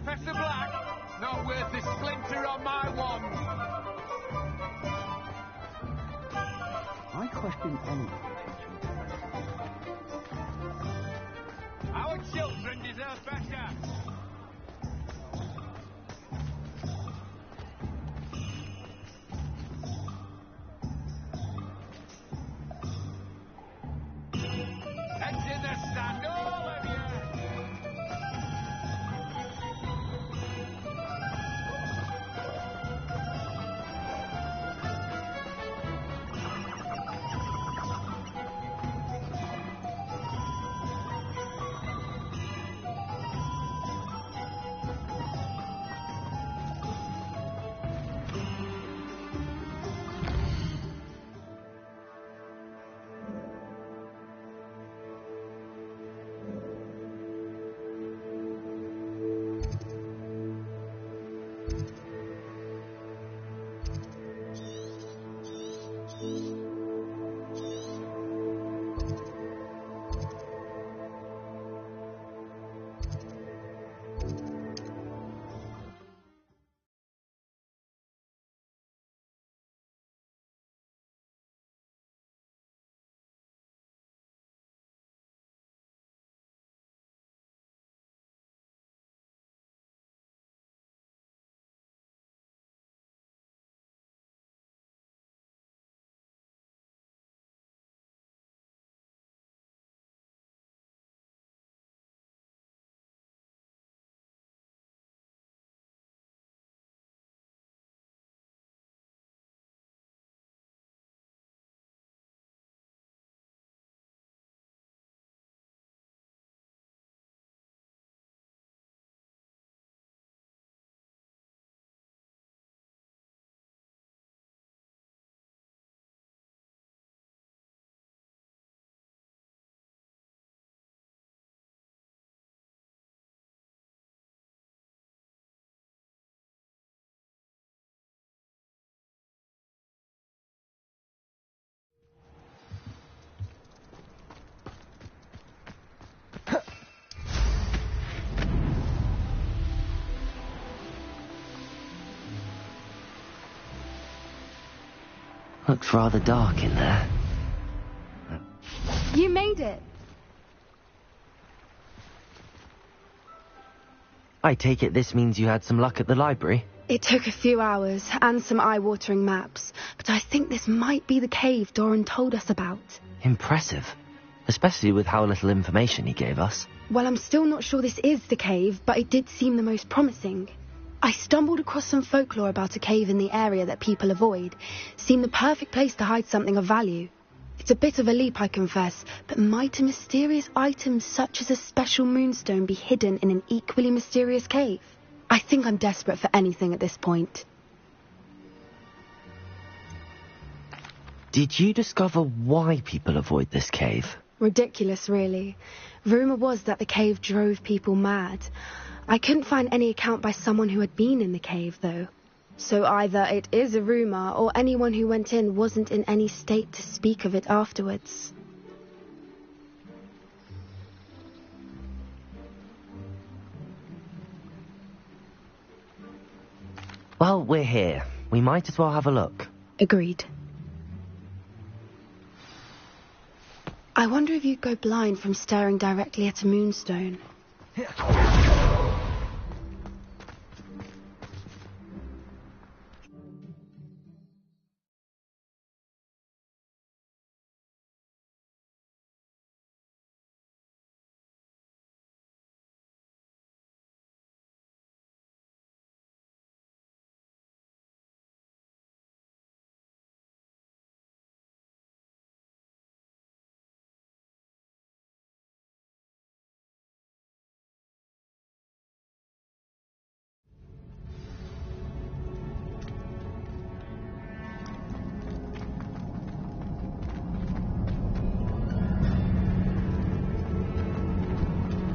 Professor Black, not worth a splinter on my wand. I question anyone. Our children deserve better. Heads in the stand, all of you. Looks rather dark in there. You made it. I take it this means you had some luck at the library? It took a few hours and some eye-watering maps, but I think this might be the cave Doran told us about. Impressive. Especially with how little information he gave us. Well, I'm still not sure this is the cave, but it did seem the most promising. I stumbled across some folklore about a cave in the area that people avoid. Seemed the perfect place to hide something of value. It's a bit of a leap, I confess, but might a mysterious item such as a special moonstone be hidden in an equally mysterious cave? I think I'm desperate for anything at this point. Did you discover why people avoid this cave? Ridiculous, really. Rumour was that the cave drove people mad. I couldn't find any account by someone who had been in the cave, though. So either it is a rumour, or anyone who went in wasn't in any state to speak of it afterwards. Well, we're here. We might as well have a look. Agreed. I wonder if you'd go blind from staring directly at a moonstone.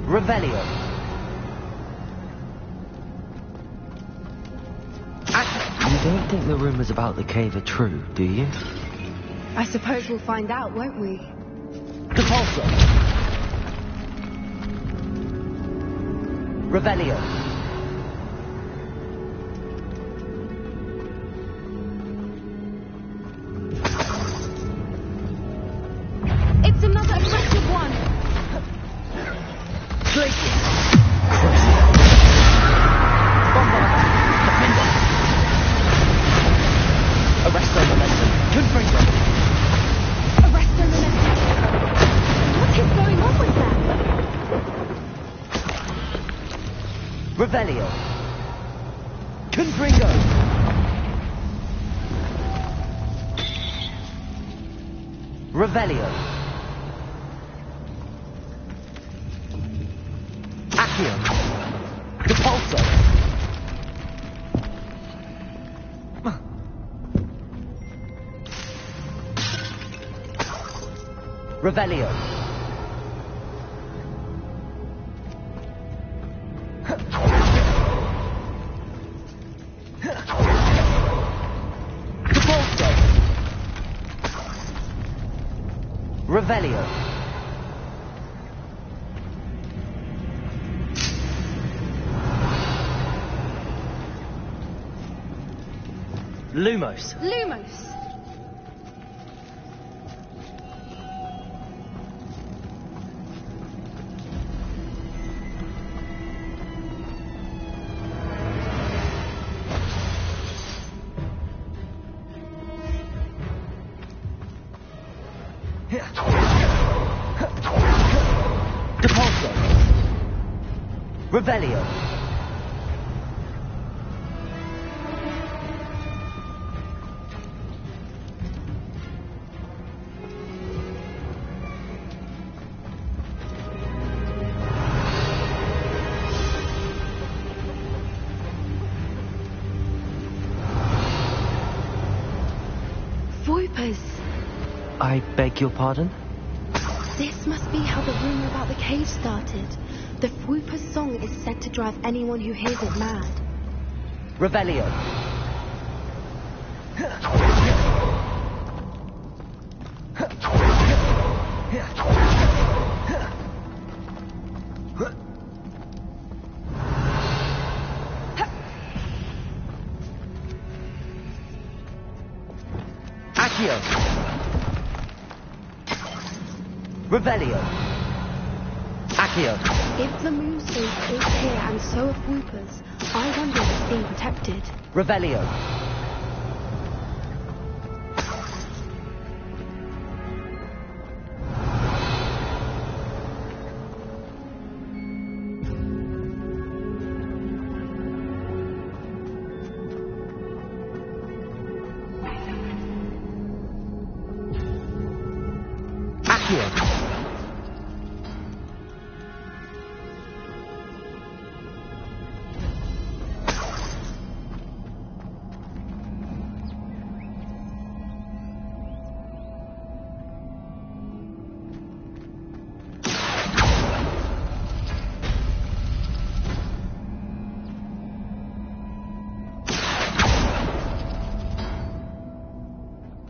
Revelio. You don't think the rumours about the cave are true, do you? I suppose we'll find out, won't we? Repulsor. Revelio. Glacier. Crucible. Bombarda. Defender. Arresto momentum. Confringo. Arresto momentum. What is going on with them? Revelio. Confringo. Revelio. Accio. Depulso. Revelio. Depulso. Revelio. Lumos. Lumos. Depulso. Revelio. Voipers. I beg your pardon? This must be how the rumor about the cave started. The Whooper's song is said to drive anyone who hears it mad. Revelio. Accio. Revelio. Accio. If the moon safe is here and so are Whoopers, I wonder if it's being protected. Revelio. Accio.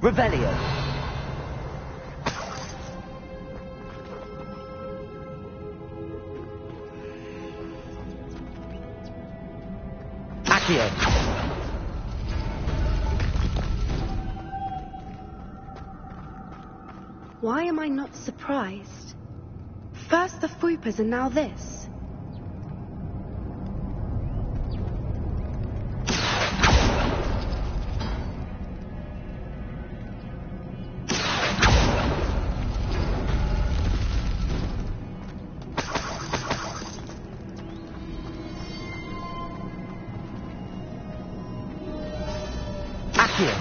Revelio. Accio. Why am I not surprised? First the Whoopers and now this. Accio.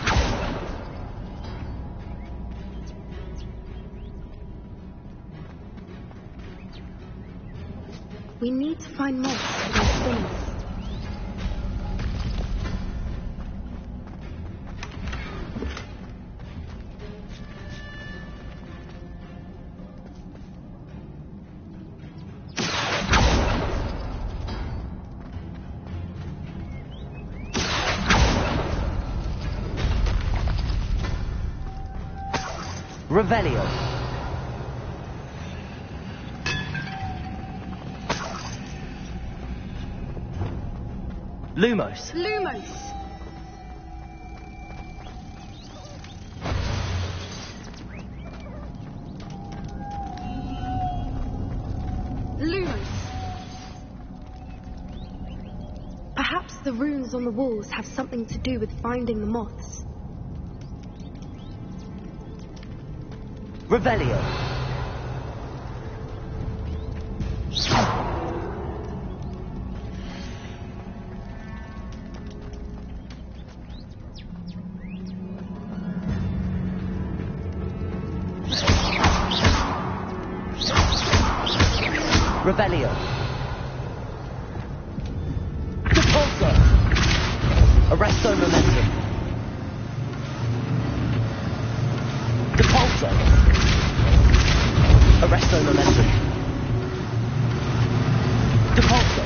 We need to find moths for those spinners. Revelio. Lumos. Lumos! Lumos! the runes on the walls have something to do with finding the moths. Revelio. Revelio. Depulso. Arresto momentum. Depulso. Arresto momentum. Depulso.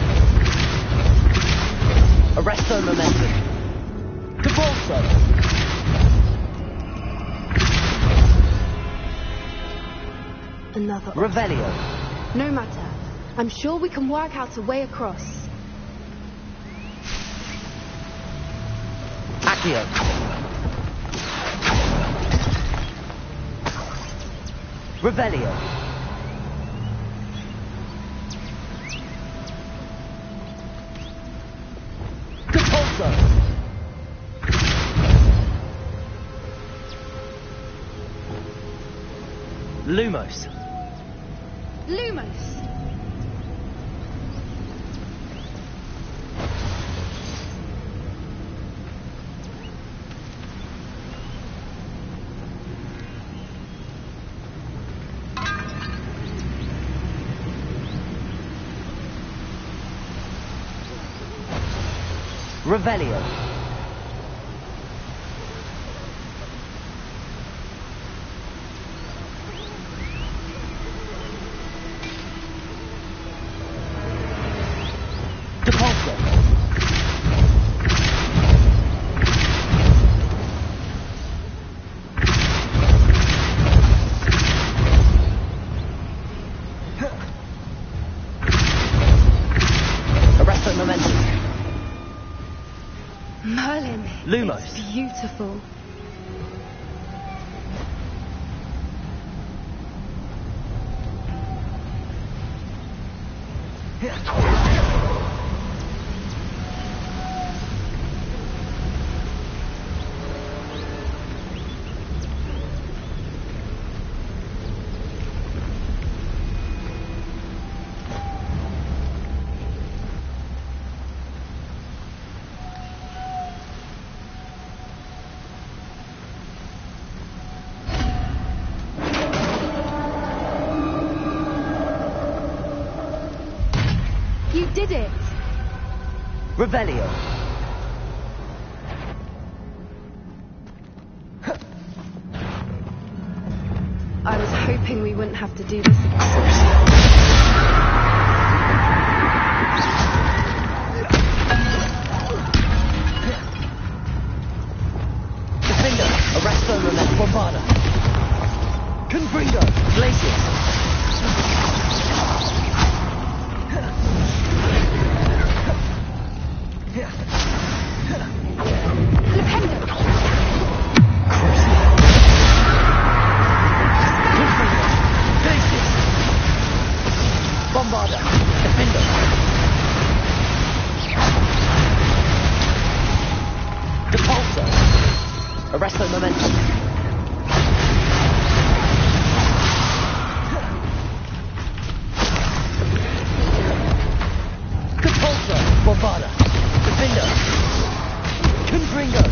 Arresto momentum. Depulso. Another. Revelio. No matter. I'm sure we can work out a way across. Accio. Revelio. Depulso. Lumos. Lumos! Revelio. Depulso. Arresto momentum. Merlin. Lumos. It's beautiful. You did it! Revelio. I was hoping we wouldn't have to do this again. Defender. Arresto momentum. Bombarda. Confringo. Glacius. Bombarda. Defender. Depulso. Arresto momentum. Depulso. Bombarda. Defender. Confringo.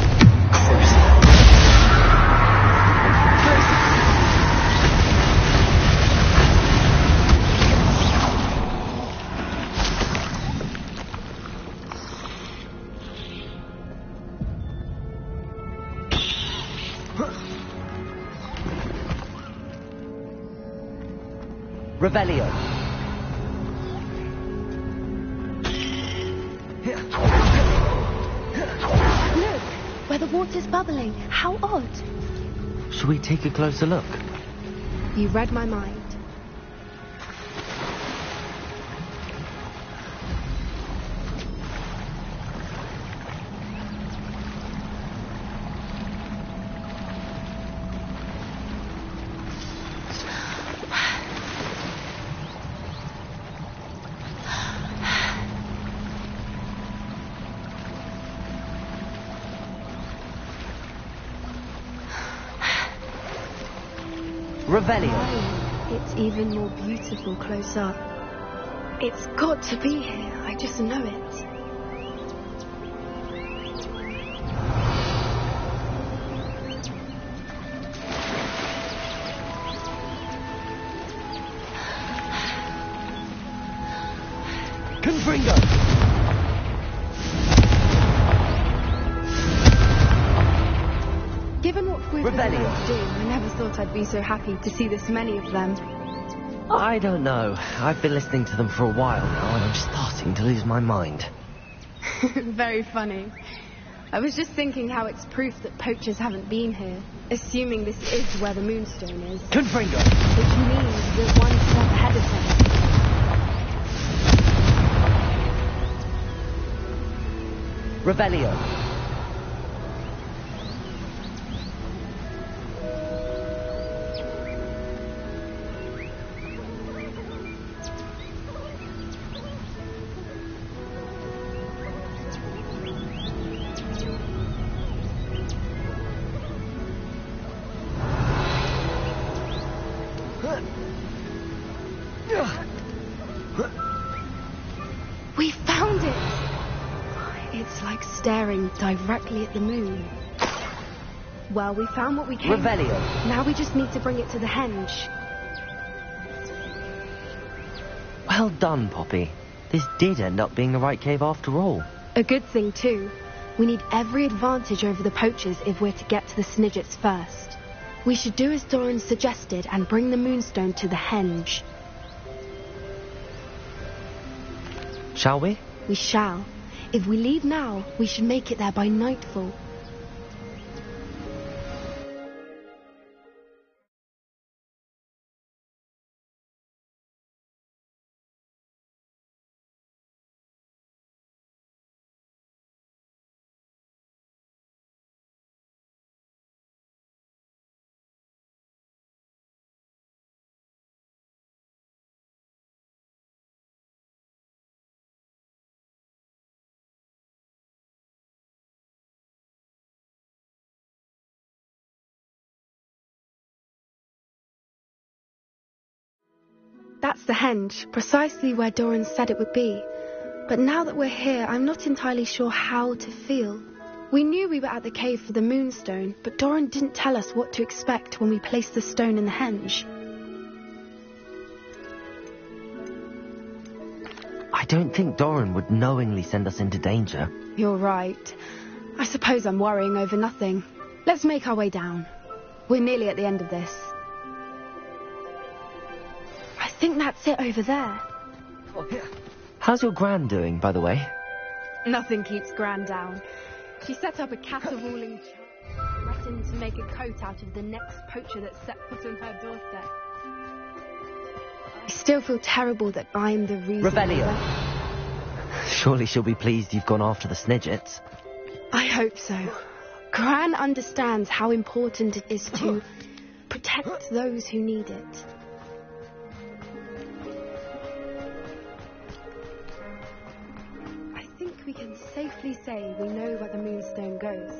Revelio. Look! Where the water's bubbling. How odd. Shall we take a closer look? You read my mind. Revelio. It's even more beautiful close up. It's got to be here. I just know it. Confringo! Given what we've been Revelio. able to do, I never thought I'd be so happy to see this many of them. I don't know. I've been listening to them for a while now, and I'm starting to lose my mind. Very funny. I was just thinking how it's proof that poachers haven't been here, assuming this is where the Moonstone is. Confringo! Which means we're one step ahead of them. Revelio. We found it! It's like staring directly at the moon. Well, we found what we came for. Revelio. Now we just need to bring it to the henge. Well done, Poppy. This did end up being the right cave after all. A good thing, too. We need every advantage over the poachers if we're to get to the Snidgets first. We should do as Doran suggested and bring the Moonstone to the henge. Shall we? We shall. If we leave now, we should make it there by nightfall. That's the henge, precisely where Doran said it would be. But now that we're here, I'm not entirely sure how to feel. We knew we were at the cave for the Moonstone, but Doran didn't tell us what to expect when we placed the stone in the henge. I don't think Doran would knowingly send us into danger. You're right. I suppose I'm worrying over nothing. Let's make our way down. We're nearly at the end of this. I think that's it over there. How's your gran doing, by the way? Nothing keeps Gran down. She set up a caterwauling charm, threatened to make a coat out of the next poacher that set foot on her doorstep. I still feel terrible that I'm the reason. Revelio. Surely she'll be pleased you've gone after the Snidgets. I hope so. Gran understands how important it is to protect those who need it. I think we can safely say we know where the Moonstone goes.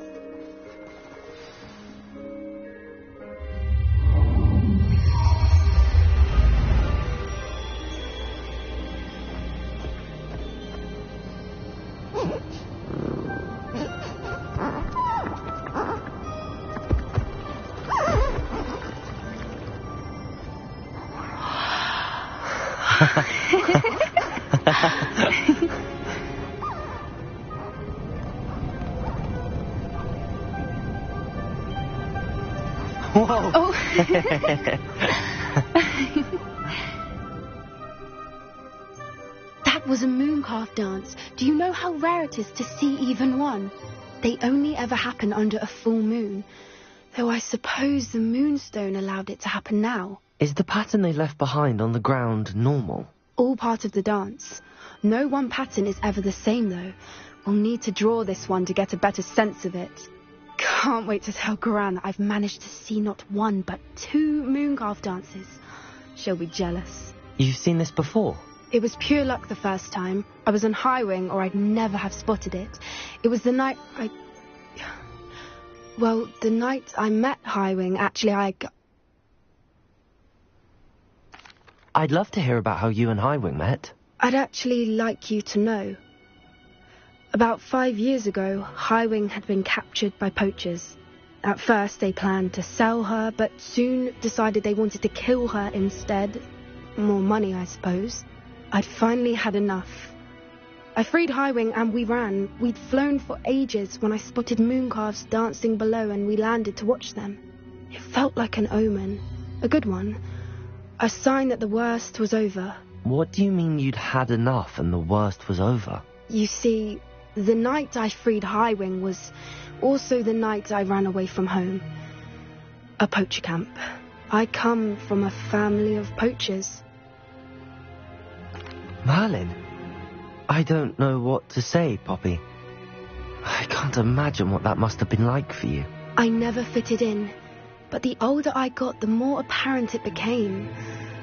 Whoa! Oh. That was a mooncalf dance. Do you know how rare it is to see even one? They only ever happen under a full moon. Though I suppose the Moonstone allowed it to happen now. Is the pattern they left behind on the ground normal? All part of the dance. No one pattern is ever the same, though. We'll need to draw this one to get a better sense of it. Can't wait to tell Gran that I've managed to see not one, but 2 mooncalf dances. She'll be jealous. You've seen this before? It was pure luck the first time. I was on Highwing, or I'd never have spotted it. It was the night Well, the night I met Highwing, actually, I'd love to hear about how you and Highwing met. I'd actually like you to know. About 5 years ago, Highwing had been captured by poachers. At first, they planned to sell her, but soon decided they wanted to kill her instead. More money, I suppose. I'd finally had enough. I freed Highwing and we ran. We'd flown for ages when I spotted mooncalves dancing below and we landed to watch them. It felt like an omen. A good one. A sign that the worst was over. What do you mean you'd had enough and the worst was over? You see, the night I freed Highwing was also the night I ran away from home. A poacher camp. I come from a family of poachers. Merlin? I don't know what to say, Poppy. I can't imagine what that must have been like for you. I never fitted in, but the older I got, the more apparent it became.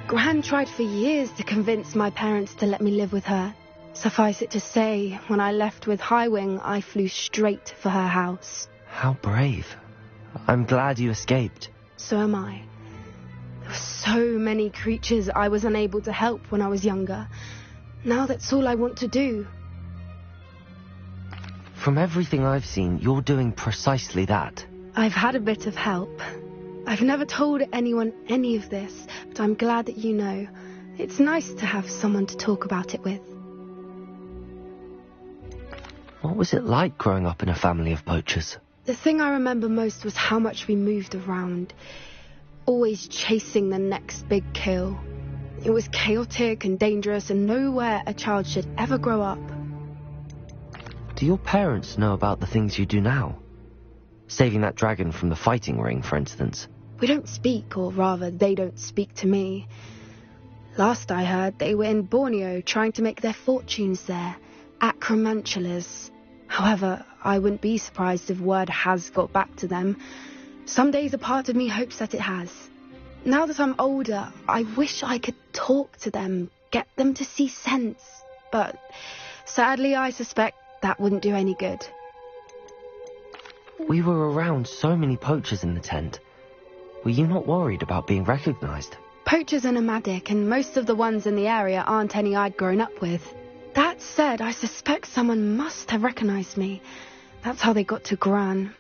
Gran tried for years to convince my parents to let me live with her. Suffice it to say, when I left with Highwing, I flew straight for her house. How brave. I'm glad you escaped. So am I. There were so many creatures I was unable to help when I was younger. Now that's all I want to do. From everything I've seen, you're doing precisely that. I've had a bit of help. I've never told anyone any of this, but I'm glad that you know. It's nice to have someone to talk about it with. What was it like growing up in a family of poachers? The thing I remember most was how much we moved around, always chasing the next big kill. It was chaotic and dangerous and nowhere a child should ever grow up. Do your parents know about the things you do now? Saving that dragon from the fighting ring, for instance. We don't speak, or rather, they don't speak to me. Last I heard, they were in Borneo trying to make their fortunes there, acromantulas. However, I wouldn't be surprised if word has got back to them. Some days a part of me hopes that it has. Now that I'm older, I wish I could talk to them, get them to see sense. But sadly, I suspect that wouldn't do any good. We were around so many poachers in the tent. Were you not worried about being recognized? Poachers are nomadic, and most of the ones in the area aren't any I'd grown up with. That said, I suspect someone must have recognized me. That's how they got to Gran.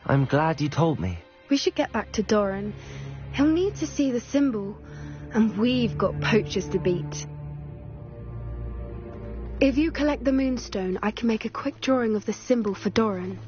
I'm glad you told me. We should get back to Doran. He'll need to see the symbol, and we've got poachers to beat. If you collect the moonstone, I can make a quick drawing of the symbol for Doran.